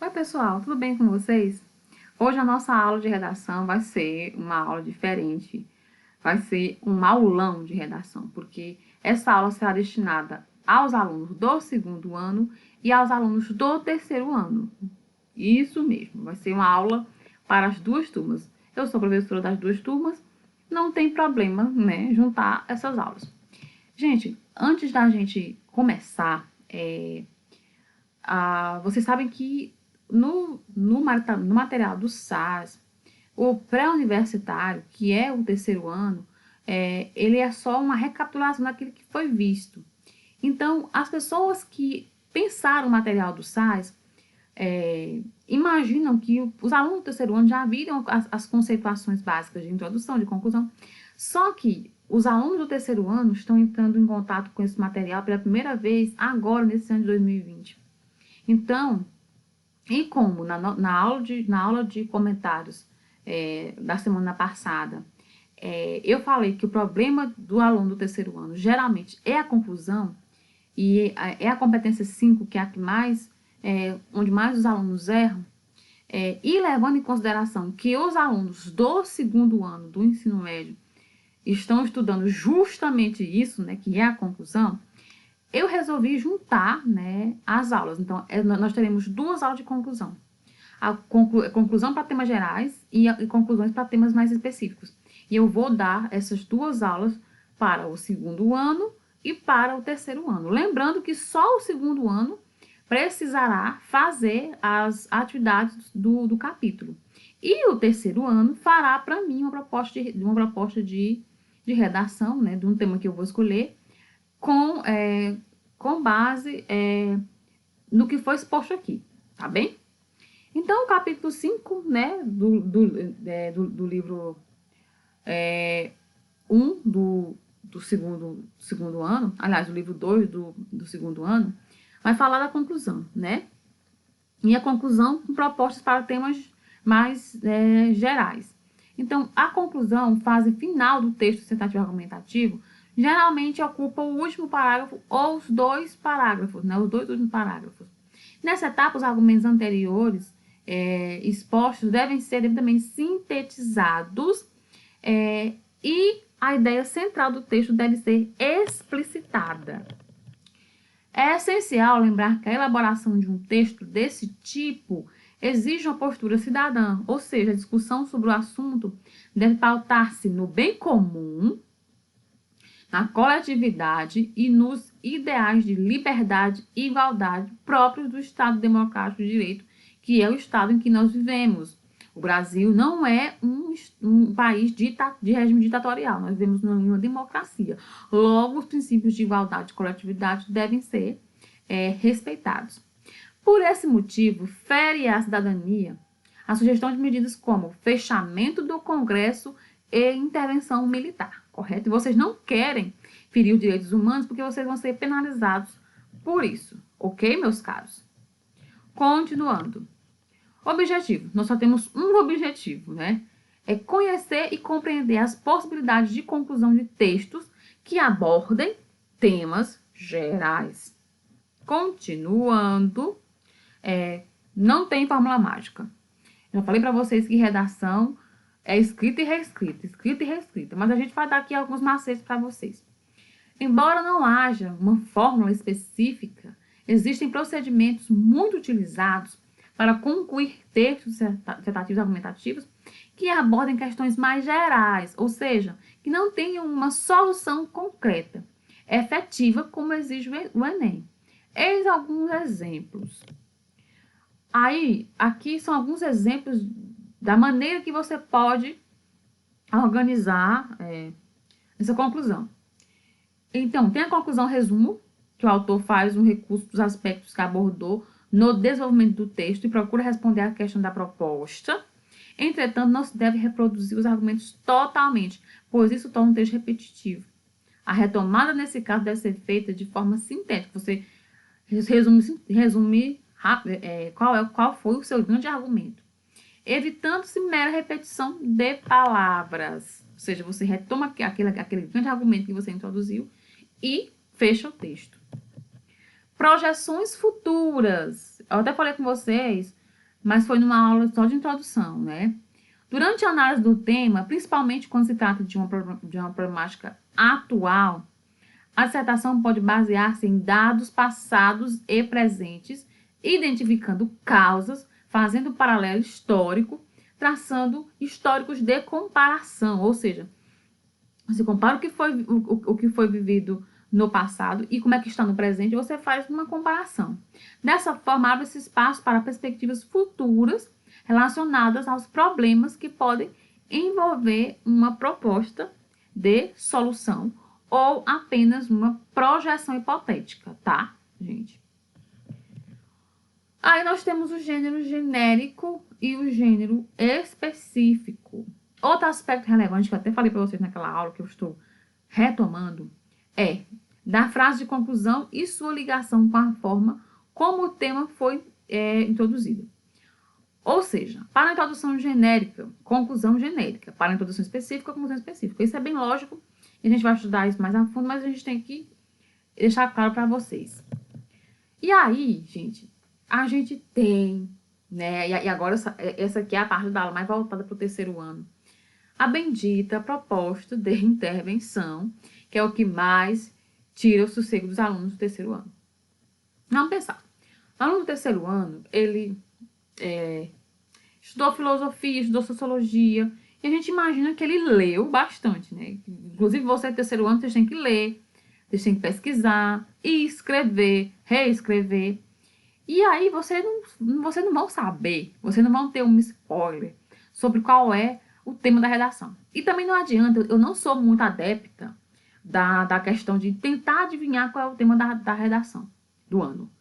Oi, pessoal, tudo bem com vocês? Hoje a nossa aula de redação vai ser uma aula diferente, vai ser um aulão de redação, porque essa aula será destinada aos alunos do segundo ano e aos alunos do terceiro ano. Isso mesmo, vai ser uma aula para as duas turmas. Eu sou professora das duas turmas, não tem problema, né, juntar essas aulas. Gente, antes da gente começar, vocês sabem que no material do SAS, o pré-universitário, que é o terceiro ano, ele é só uma recapitulação daquilo que foi visto. Então, as pessoas que pensaram o material do SAS imaginam que os alunos do terceiro ano já viram as conceituações básicas de introdução, de conclusão, só que os alunos do terceiro ano estão entrando em contato com esse material pela primeira vez agora, nesse ano de 2020. Então, e como na aula de comentários da semana passada, eu falei que o problema do aluno do terceiro ano geralmente é a conclusão, e é a competência 5 que é a que mais, onde mais os alunos erram, e levando em consideração que os alunos do segundo ano do ensino médio estão estudando justamente isso, né, que é a conclusão, eu resolvi juntar, né, as aulas. Então, nós teremos duas aulas de conclusão. A conclusão para temas gerais e conclusões para temas mais específicos. E eu vou dar essas duas aulas para o segundo ano e para o terceiro ano. Lembrando que só o segundo ano precisará fazer as atividades do capítulo. E o terceiro ano fará para mim uma proposta de redação, né, de um tema que eu vou escolher, com base no que foi exposto aqui, tá bem? Então, o capítulo 5, né, do livro 1 do segundo ano, aliás, do livro 2 do segundo ano, vai falar da conclusão, né? E a conclusão com propostas para temas mais gerais. Então, a conclusão, fase final do texto dissertativo argumentativo, geralmente ocupa o último parágrafo ou os dois parágrafos, né? Os dois últimos parágrafos. Nessa etapa, os argumentos anteriores expostos devem ser devidamente sintetizados e a ideia central do texto deve ser explicitada. É essencial lembrar que a elaboração de um texto desse tipo exige uma postura cidadã, ou seja, a discussão sobre o assunto deve pautar-se no bem comum, na coletividade e nos ideais de liberdade e igualdade próprios do Estado Democrático de Direito, que é o Estado em que nós vivemos. O Brasil não é um país de regime ditatorial, nós vivemos numa democracia. Logo, os princípios de igualdade e coletividade devem ser respeitados. Por esse motivo, fere à cidadania a sugestão de medidas como fechamento do Congresso e intervenção militar, correto? E vocês não querem ferir os direitos humanos porque vocês vão ser penalizados por isso, ok, meus caros? Continuando. Objetivo. Nós só temos um objetivo, né? É conhecer e compreender as possibilidades de conclusão de textos que abordem temas gerais. Continuando, não tem fórmula mágica. Já falei para vocês que redação é escrita e reescrita, mas a gente vai dar aqui alguns macetes para vocês. Embora não haja uma fórmula específica, existem procedimentos muito utilizados para concluir textos dissertativos argumentativos que abordem questões mais gerais, ou seja, que não tenham uma solução concreta, efetiva, como exige o Enem. Eis alguns exemplos. Aí, aqui são alguns exemplos da maneira que você pode organizar essa conclusão. Então, tem a conclusão resumo, que o autor faz um recurso dos aspectos que abordou no desenvolvimento do texto e procura responder à questão da proposta. Entretanto, não se deve reproduzir os argumentos totalmente, pois isso torna o texto repetitivo. A retomada, nesse caso, deve ser feita de forma sintética. Você resume qual foi o seu grande argumento, evitando-se mera repetição de palavras. Ou seja, você retoma aquele grande argumento que você introduziu e fecha o texto. Projeções futuras. Eu até falei com vocês mas foi numa aula só de introdução, né? Durante a análise do tema, principalmente quando se trata de uma problemática atual, a dissertação pode basear-se em dados passados e presentes, identificando causas, fazendo paralelo histórico, traçando históricos de comparação, ou seja, você compara o que foi vivido no passado e como é que está no presente, você faz uma comparação. Dessa forma, abre-se espaço para perspectivas futuras relacionadas aos problemas que podem envolver uma proposta de solução ou apenas uma projeção hipotética, tá, gente? Aí nós temos o gênero genérico e o gênero específico. Outro aspecto relevante que eu até falei para vocês naquela aula que eu estou retomando é da frase de conclusão e sua ligação com a forma como o tema foi introduzido. Ou seja, para a introdução genérica, conclusão genérica. Para a introdução específica, conclusão específica. Isso é bem lógico e a gente vai estudar isso mais a fundo, mas a gente tem que deixar claro para vocês. E aí, gente, a gente tem, né, e agora essa aqui é a parte da aula mais voltada para o terceiro ano, a bendita proposta de intervenção, que é o que mais tira o sossego dos alunos do terceiro ano. Vamos pensar. O aluno do terceiro ano, ele estudou filosofia, estudou sociologia, e a gente imagina que ele leu bastante, né? Inclusive, você do terceiro ano, vocês têm que ler, vocês têm que pesquisar, escrever, reescrever. E aí, você não vão saber, você não vão ter um spoiler sobre qual é o tema da redação. E também não adianta, eu não sou muito adepta da questão de tentar adivinhar qual é o tema da redação do ano.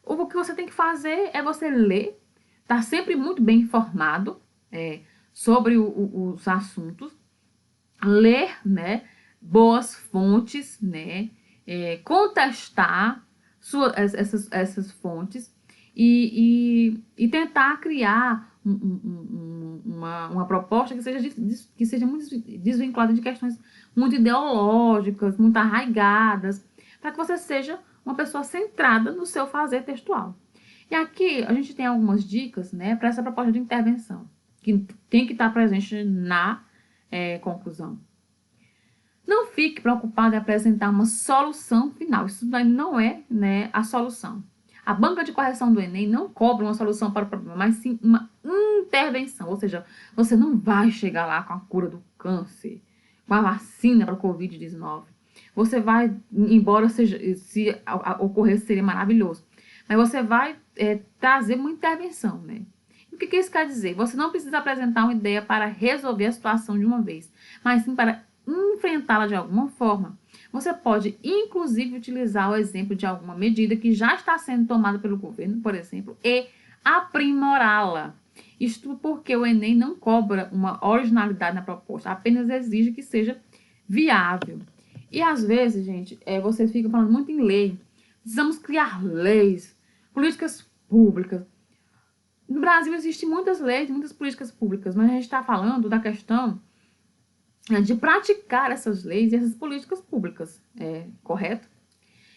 O que você tem que fazer é você ler, estar sempre muito bem informado sobre os assuntos, ler, né, boas fontes, né, contestar essas fontes e tentar criar uma proposta que seja muito desvinculada de questões muito ideológicas, muito arraigadas, para que você seja uma pessoa centrada no seu fazer textual. E aqui a gente tem algumas dicas, né, para essa proposta de intervenção, que tem que estar presente na conclusão. Não fique preocupado em apresentar uma solução final. Isso não é, né, a solução. A banca de correção do Enem não cobra uma solução para o problema, mas sim uma intervenção. Ou seja, você não vai chegar lá com a cura do câncer, com a vacina para o Covid-19. Você vai, embora se ocorrer, seria maravilhoso. Mas você vai trazer uma intervenção, né? O que isso quer dizer? Você não precisa apresentar uma ideia para resolver a situação de uma vez, mas sim para enfrentá-la de alguma forma. Você pode, inclusive, utilizar o exemplo de alguma medida que já está sendo tomada pelo governo, por exemplo, e aprimorá-la. Isto porque o Enem não cobra uma originalidade na proposta, apenas exige que seja viável. E às vezes, gente, você fica falando muito em lei. Precisamos criar leis, políticas públicas. No Brasil existem muitas leis, muitas políticas públicas, mas a gente está falando da questão de praticar essas leis e essas políticas públicas, correto?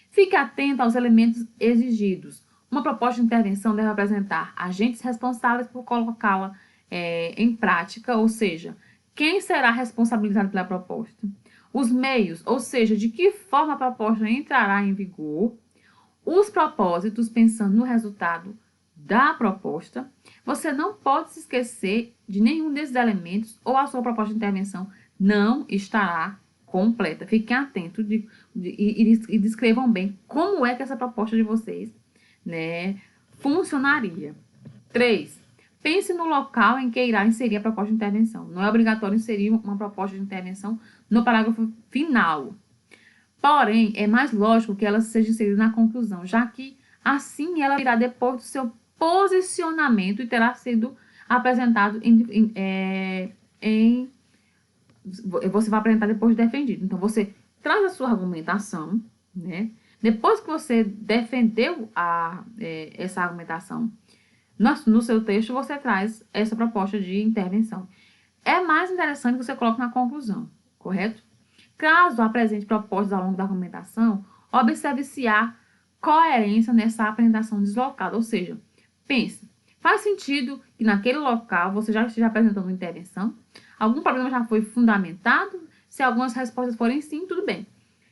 Fique atento aos elementos exigidos. Uma proposta de intervenção deve apresentar agentes responsáveis por colocá-la em prática, ou seja, quem será responsabilizado pela proposta? Os meios, ou seja, de que forma a proposta entrará em vigor? Os propósitos, pensando no resultado da proposta. Você não pode se esquecer de nenhum desses elementos ou a sua proposta de intervenção não estará completa. Fiquem atentos e descrevam bem como é que essa proposta de vocês, né, funcionaria. 3. Pense no local em que irá inserir a proposta de intervenção. Não é obrigatório inserir uma proposta de intervenção no parágrafo final. Porém, é mais lógico que ela seja inserida na conclusão, já que assim ela irá depois do seu posicionamento e terá sido apresentado você vai apresentar depois de defendido. Então, você traz a sua argumentação, né? Depois que você defendeu essa argumentação no seu texto, você traz essa proposta de intervenção. É mais interessante que você coloque na conclusão, correto? Caso apresente propostas ao longo da argumentação, observe se há coerência nessa apresentação deslocada, ou seja, pense, Faz sentido que naquele local você já esteja apresentando uma intervenção? Algum problema já foi fundamentado? Se algumas respostas forem sim, tudo bem.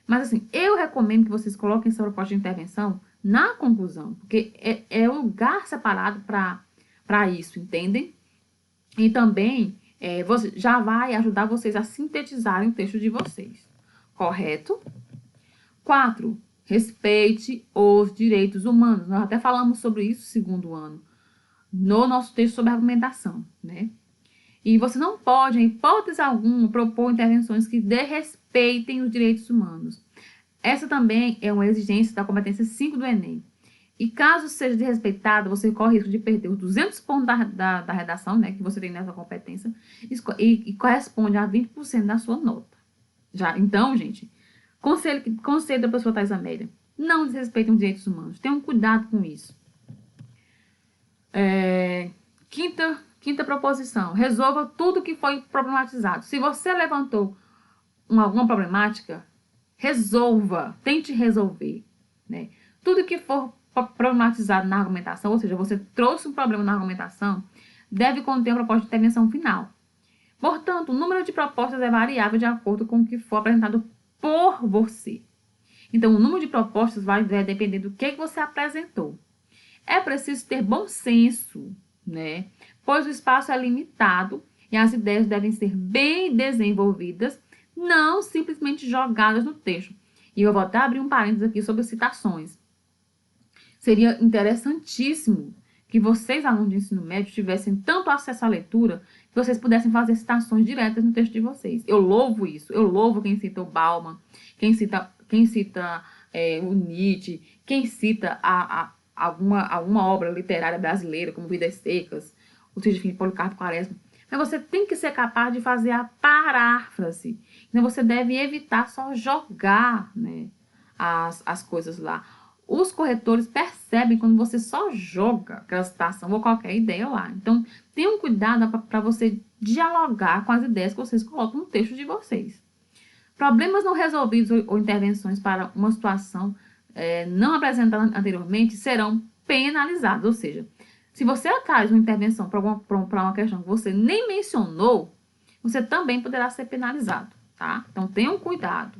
Mas assim, eu recomendo que vocês coloquem essa proposta de intervenção na conclusão, porque é um lugar separado para isso, entendem? E também você já vai ajudar vocês a sintetizarem o texto de vocês, correto? 4. Respeite os direitos humanos. Nós até falamos sobre isso no segundo ano, no nosso texto sobre argumentação, né? E você não pode, em hipótese alguma, propor intervenções que desrespeitem os direitos humanos. Essa também é uma exigência da competência 5 do Enem. E caso seja desrespeitado, você corre risco de perder os 200 pontos da redação, né, que você tem nessa competência, e corresponde a 20% da sua nota. Então, gente, conselho da professora Thais Amélia, não desrespeitem os direitos humanos. Tenham cuidado com isso. Quinta proposição. Resolva tudo que foi problematizado. Se você levantou alguma problemática, resolva. Tente resolver, né? Tudo que for problematizado na argumentação, ou seja, você trouxe um problema na argumentação, deve conter uma proposta de intervenção final. Portanto, o número de propostas é variável de acordo com o que for apresentado por você. Então, o número de propostas vai depender do que você apresentou. É preciso ter bom senso, né? Pois o espaço é limitado e as ideias devem ser bem desenvolvidas, não simplesmente jogadas no texto. E eu vou até abrir um parênteses aqui sobre citações. Seria interessantíssimo que vocês, alunos de ensino médio, tivessem tanto acesso à leitura que vocês pudessem fazer citações diretas no texto de vocês. Eu louvo isso. Eu louvo quem cita o Bauman, quem cita o Nietzsche, quem cita alguma obra literária brasileira, como Vidas Secas, o Texto de Policarpo Quaresma. Mas você tem que ser capaz de fazer a paráfrase. Então, você deve evitar só jogar, né, as coisas lá. Os corretores percebem quando você só joga aquela citação ou qualquer ideia lá. Então, tenham cuidado para você dialogar com as ideias que vocês colocam no texto de vocês. Problemas não resolvidos ou intervenções para uma situação não apresentada anteriormente serão penalizados. Ou seja, se você traz uma intervenção para uma questão que você nem mencionou, você também poderá ser penalizado, tá? Então, tenham cuidado.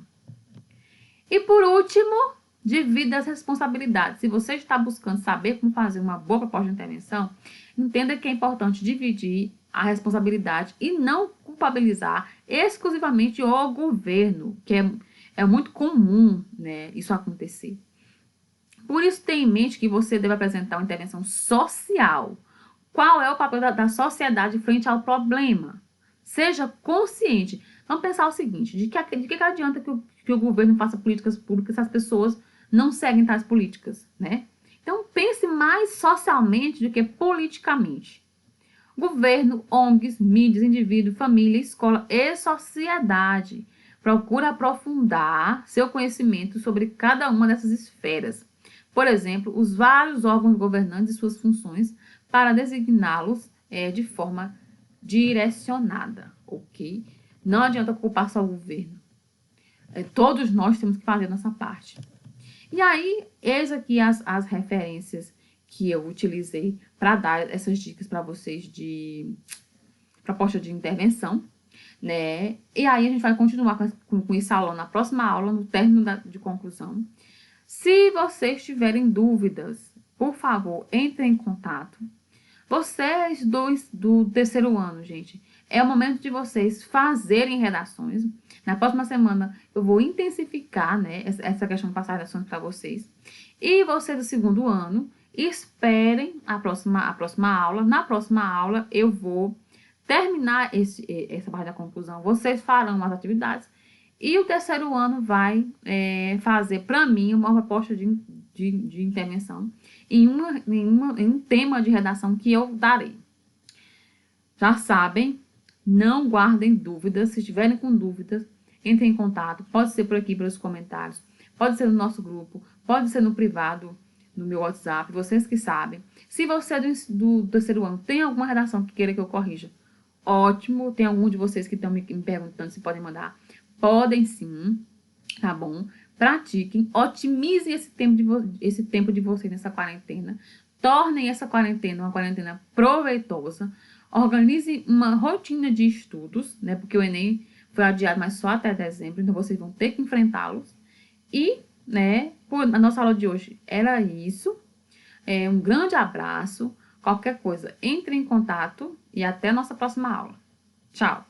E por último, divida as responsabilidades. Se você está buscando saber como fazer uma boa proposta de intervenção, entenda que é importante dividir a responsabilidade e não culpabilizar exclusivamente o governo, que é muito comum, né, isso acontecer. Por isso, tenha em mente que você deve apresentar uma intervenção social. Qual é o papel da sociedade frente ao problema? Seja consciente. Vamos pensar o seguinte, de que adianta que o governo faça políticas públicas se as pessoas não seguem tais políticas, né? Então, pense mais socialmente do que politicamente. Governo, ONGs, mídias, indivíduo, família, escola e sociedade. Procura aprofundar seu conhecimento sobre cada uma dessas esferas. Por exemplo, os vários órgãos governantes e suas funções para designá-los de forma direcionada, ok? Não adianta culpar só o governo. Todos nós temos que fazer a nossa parte. E aí, eis aqui as referências que eu utilizei para dar essas dicas para vocês de proposta de intervenção, né? E aí a gente vai continuar com essa aula na próxima aula, no término de conclusão. Se vocês tiverem dúvidas, por favor, entrem em contato. Vocês do terceiro ano, gente, é o momento de vocês fazerem redações. Na próxima semana eu vou intensificar, né, essa questão de passar redações para vocês. E vocês do segundo ano, esperem a próxima aula. Na próxima aula eu vou terminar essa parte da conclusão. Vocês farão as atividades. E o terceiro ano vai fazer para mim uma proposta de intervenção em um tema de redação que eu darei. Já sabem, não guardem dúvidas. Se estiverem com dúvidas, entrem em contato. Pode ser por aqui, pelos comentários. Pode ser no nosso grupo. Pode ser no privado, no meu WhatsApp. Vocês que sabem. Se você do terceiro ano tem alguma redação que queira que eu corrija, ótimo. Tem algum de vocês que estão me perguntando se podem mandar. Podem sim, tá bom? Pratiquem, otimizem esse tempo de vocês nessa quarentena. Tornem essa quarentena uma quarentena proveitosa. Organize uma rotina de estudos, né? Porque o Enem foi adiado, mas só até dezembro, então vocês vão ter que enfrentá-los. E, né, a nossa aula de hoje era isso. Um grande abraço. Qualquer coisa, entre em contato e até a nossa próxima aula. Tchau!